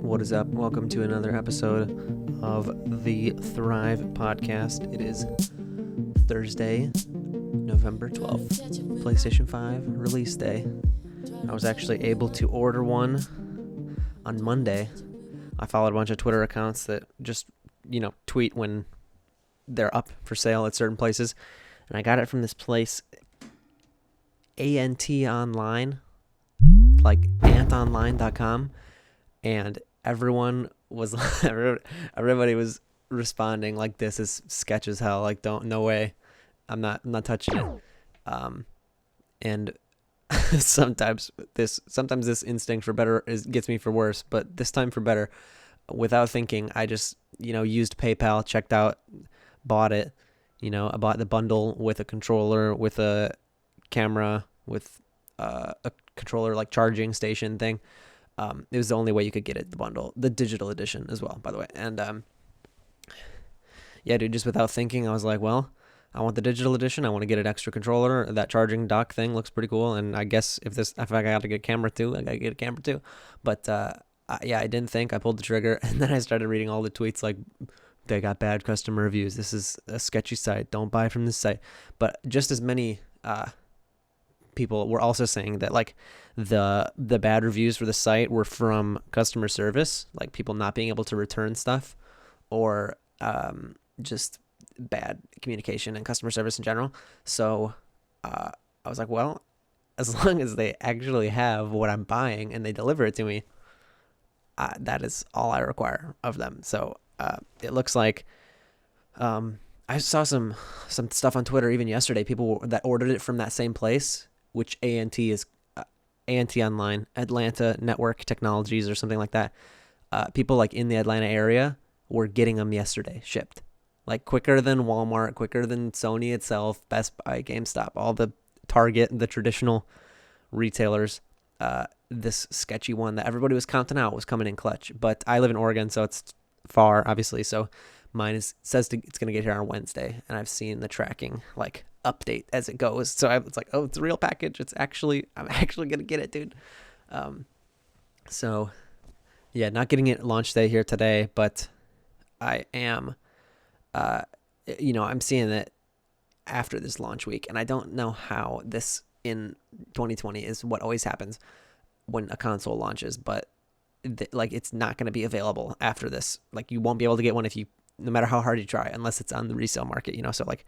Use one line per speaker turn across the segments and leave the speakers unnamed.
What is up? Welcome to another episode of the Thrive Podcast. It is Thursday, November 12th, PlayStation 5 release day. I was actually able to order one on Monday. I followed a bunch of Twitter accounts that just, tweet when they're up for sale at certain places. And I got it from this place, ANT Online, like antonline.com. And everybody was responding like, this is sketch as hell. Like, no way. I'm not touching it. And sometimes this instinct for better gets me for worse, but this time for better. Without thinking, I just, used PayPal, checked out, bought it. I bought the bundle with a controller, with a camera, with a controller, like charging station thing. It was the only way you could get it, the bundle, the digital edition as well, by the way. And yeah, dude, just without thinking, I was like, well, I want the digital edition. I want to get an extra controller. That charging dock thing looks pretty cool. And I guess if I got to get a camera too, I got to get a camera too. But yeah, I didn't think. I pulled the trigger, and then I started reading all the tweets like, they got bad customer reviews. This is a sketchy site. Don't buy from this site. But just as many people were also saying that, like, the bad reviews for the site were from customer service, like people not being able to return stuff, or just bad communication and customer service in general. So I was like, well, as long as they actually have what I'm buying and they deliver it to me, that is all I require of them. So it looks like I saw some stuff on Twitter even yesterday, people that ordered it from that same place, which ANT is ANT Online, Atlanta Network Technologies or something like that. People like in the Atlanta area were getting them yesterday, shipped. Like quicker than Walmart, quicker than Sony itself, Best Buy, GameStop, all the Target, the traditional retailers. This sketchy one that everybody was counting out was coming in clutch. But I live in Oregon, so it's far, obviously. So mine says it's going to get here on Wednesday, and I've seen the tracking like update as it goes. So it's like, oh, it's a real package. I'm actually going to get it, dude. So yeah, not getting it launch day here today, but I am, I'm seeing it after this launch week, and I don't know how this in 2020 is what always happens when a console launches, but it's not going to be available after this. Like, you won't be able to get one no matter how hard you try, unless it's on the resale market, so like,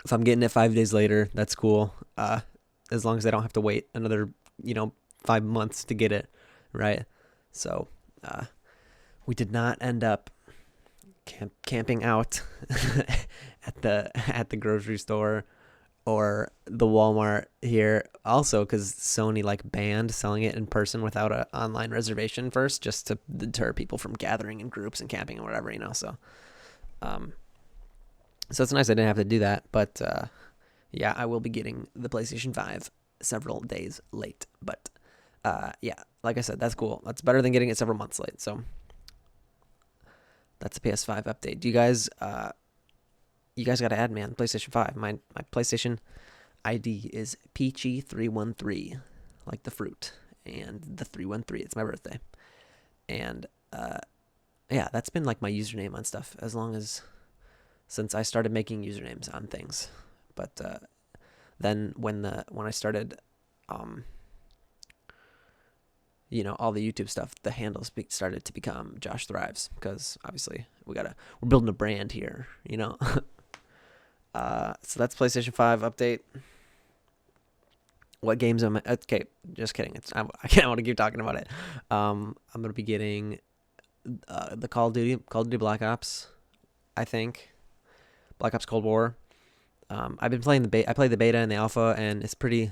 if I'm getting it 5 days later, that's cool. As long as I don't have to wait another, 5 months to get it, right? So, we did not end up camping out at the grocery store or the Walmart here. Also, because Sony banned selling it in person without an online reservation first, just to deter people from gathering in groups and camping or whatever, So, so it's nice I didn't have to do that, but yeah, I will be getting the PlayStation 5 several days late. But yeah, like I said, that's cool. That's better than getting it several months late. So that's the PS5 update. Do you guys got to add me on PlayStation 5. My PlayStation ID is Peachy313, like the fruit, and the 313. It's my birthday. And yeah, that's been like my username on stuff since I started making usernames on things. But then when I started all the YouTube stuff, the handles started to become Josh Thrives, because obviously we're building a brand here, so that's PlayStation 5 update. What games am I? Okay, just kidding. I can't want to keep talking about it. I'm gonna be getting the Call of Duty Black Ops, I think. Black Ops Cold War. I've been playing I played the beta and the alpha, and it's pretty,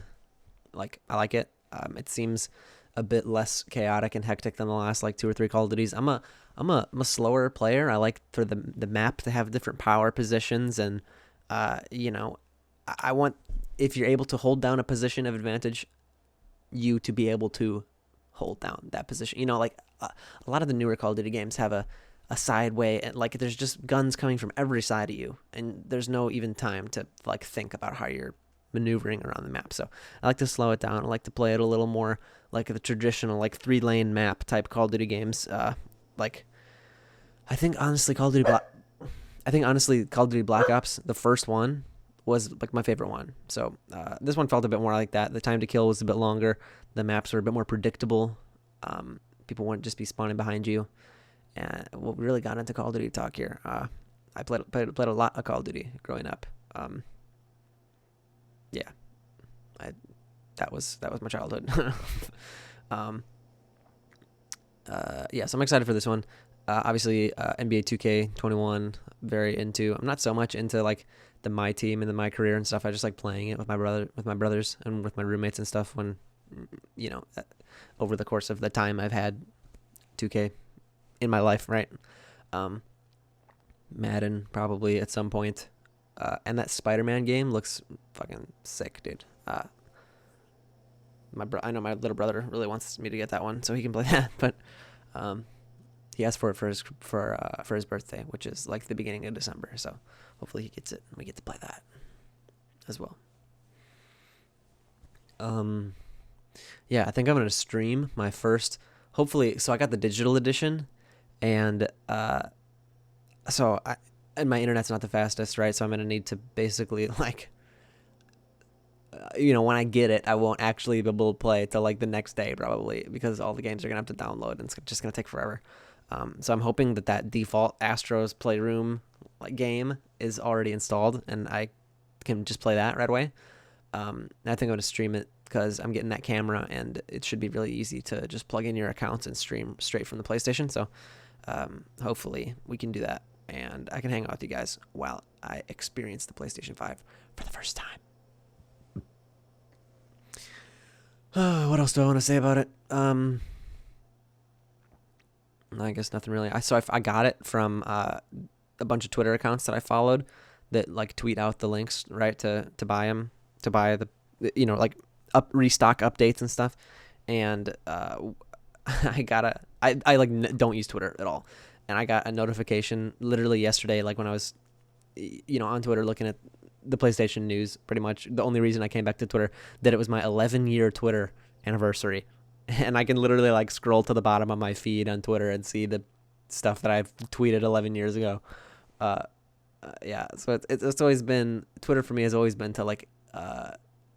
I like it. It seems a bit less chaotic and hectic than the last 2 or 3 Call of Duties. I'm a slower player. I like for the map to have different power positions, and I want, if you're able to hold down a position of advantage, you to be able to hold down that position. A lot of the newer Call of Duty games have a a side way, and like there's just guns coming from every side of you, and there's no even time to like think about how you're maneuvering around the map. So I like to slow it down. I like to play it a little more like the traditional like 3-lane map type Call of Duty games. Like I think honestly Call of Duty Black Ops, the first one, was like my favorite one. So this one felt a bit more like that. The time to kill was a bit longer. The maps were a bit more predictable. People wouldn't just be spawning behind you. And we really got into Call of Duty talk here. I played a lot of Call of Duty growing up. Yeah, that was my childhood. Yeah, so I'm excited for this one. Obviously, NBA 2K21, very into. I'm not so much into like the My Team and the My Career and stuff. I just like playing it with my brothers, and with my roommates and stuff. When over the course of the time I've had 2K in my life, right? Madden probably at some point. And that Spider-Man game looks fucking sick, dude. I know my little brother really wants me to get that one so he can play that, but he asked for it for his birthday, which is like the beginning of December. So hopefully he gets it and we get to play that as well. Yeah, I think I'm gonna stream my first. Hopefully, so I got the digital edition, and and my internet's not the fastest, right? So I'm gonna need to basically like, when I get it, I won't actually be able to play till like the next day probably, because all the games are gonna have to download and it's just gonna take forever. So I'm hoping that default Astros Playroom like game is already installed and I can just play that right away. I think I'm gonna stream it because I'm getting that camera and it should be really easy to just plug in your accounts and stream straight from the PlayStation. So hopefully we can do that. And I can hang out with you guys while I experience the PlayStation 5 for the first time. What else do I want to say about it? I guess nothing really. I got it from a bunch of Twitter accounts that I followed that like tweet out the links, right, to buy them, to buy the like restock updates and stuff. And I don't use Twitter at all. And I got a notification literally yesterday, like when I was, on Twitter looking at the PlayStation news, pretty much the only reason I came back to Twitter, that it was my 11-year Twitter anniversary. And I can literally like scroll to the bottom of my feed on Twitter and see the stuff that I've tweeted 11 years ago. Yeah, so it's always been, Twitter for me has always been to like,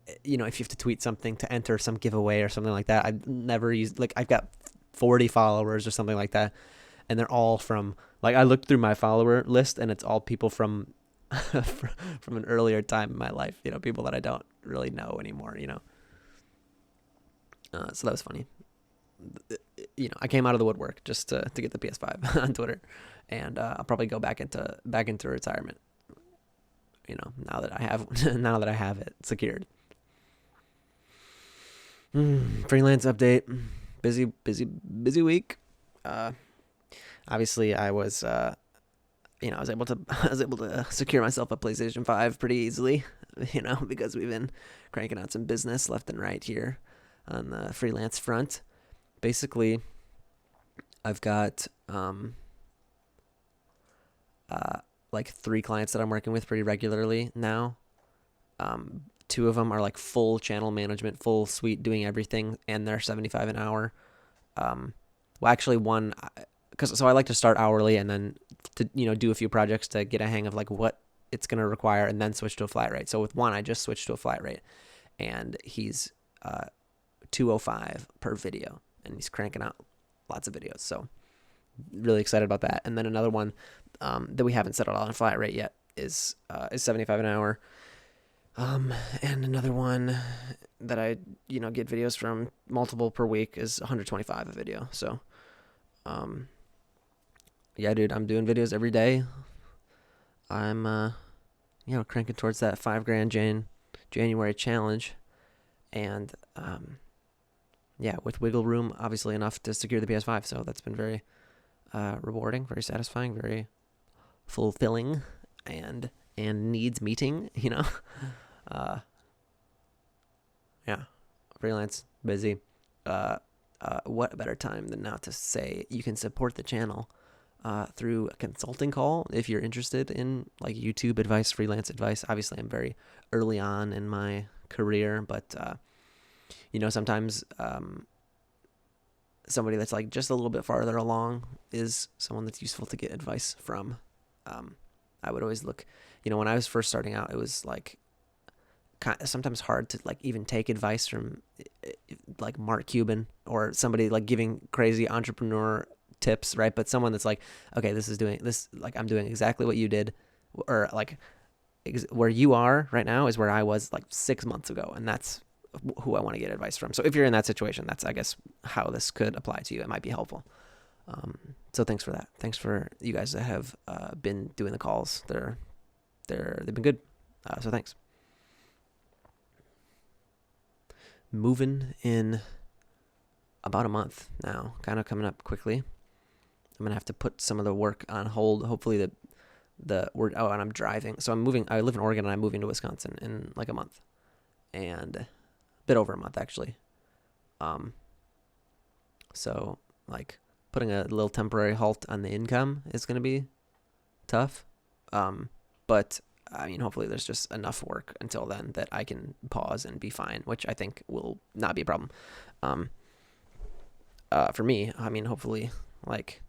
if you have to tweet something to enter some giveaway or something like that. I've never used, like I've got 40 followers or something like that. And they're all from, like, I looked through my follower list, and it's all people from from an earlier time in my life, people that I don't really know anymore, So that was funny. I came out of the woodwork just to get the PS5 on Twitter, and I'll probably go back into retirement, now that I have it secured. Freelance update. Busy week. Obviously, I was able to secure myself a PlayStation 5 pretty easily, because we've been cranking out some business left and right here on the freelance front. Basically, I've got like 3 clients that I'm working with pretty regularly now. 2 of them are like full channel management, full suite, doing everything, and they're $75 an hour. Well, actually, one. So I like to start hourly and then to do a few projects to get a hang of like what it's going to require and then switch to a flat rate. So with one, I just switched to a flat rate, and he's $205 per video, and he's cranking out lots of videos. So really excited about that. And then another one that we haven't settled on a flat rate yet is $75 an hour. And another one that I get videos from multiple per week is $125 a video. So yeah, dude, I'm doing videos every day. I'm, cranking towards that $5,000 January challenge. And, yeah, with wiggle room, obviously enough to secure the PS5. So that's been very, rewarding, very satisfying, very fulfilling, and needs meeting, yeah, freelance, busy. What better time than now to say you can support the channel through a consulting call if you're interested in like YouTube advice, freelance advice. Obviously, I'm very early on in my career, but sometimes somebody that's like just a little bit farther along is someone that's useful to get advice from. I would always look, when I was first starting out, it was like sometimes hard to like even take advice from like Mark Cuban or somebody like giving crazy entrepreneur tips, right? But someone that's like, okay, this is doing this, like I'm doing exactly what you did, or like where you are right now is where I was like 6 months ago, and that's who I want to get advice from. So if you're in that situation, that's, I guess, how this could apply to you. It might be helpful. So thanks for that. Thanks for you guys that have been doing the calls. They've been good. So thanks. Moving in about a month now, kind of coming up quickly. I'm gonna have to put some of the work on hold. Hopefully and I'm driving. So I'm moving. I live in Oregon and I'm moving to Wisconsin in like a month, and a bit over a month actually. So like putting a little temporary halt on the income is gonna be tough. But I mean, hopefully there's just enough work until then that I can pause and be fine, which I think will not be a problem. For me, I mean, hopefully, like,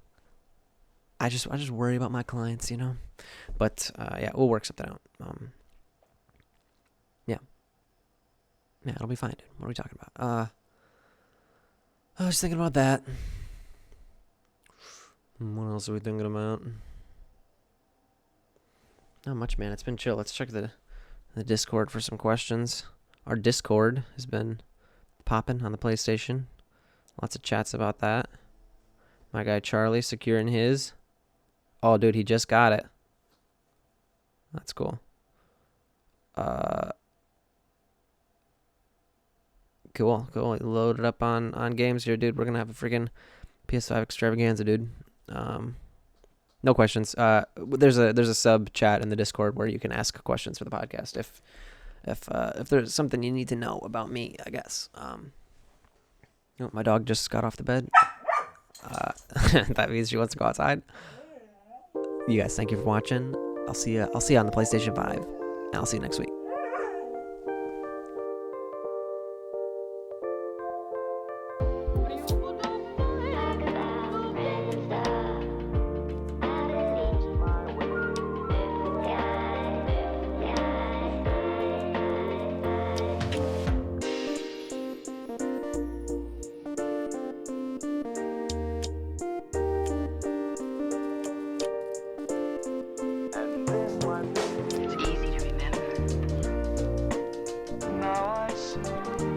I just worry about my clients, but, yeah, we'll work something out. Yeah, it'll be fine, dude. What are we talking about? I was thinking about that. What else are we thinking about? Not much, man. It's been chill. Let's check the Discord for some questions. Our Discord has been popping on the PlayStation. Lots of chats about that. My guy Charlie securing his. Oh, dude, he just got it. That's cool. Cool. Load it up on games here, dude. We're gonna have a freaking PS5 extravaganza, dude. No questions. There's a sub chat in the Discord where you can ask questions for the podcast if there's something you need to know about me, I guess. My dog just got off the bed. That means she wants to go outside. You guys, thank you for watching. I'll see you on the PlayStation 5, and I'll see you next week.
It's easy to remember. Now I see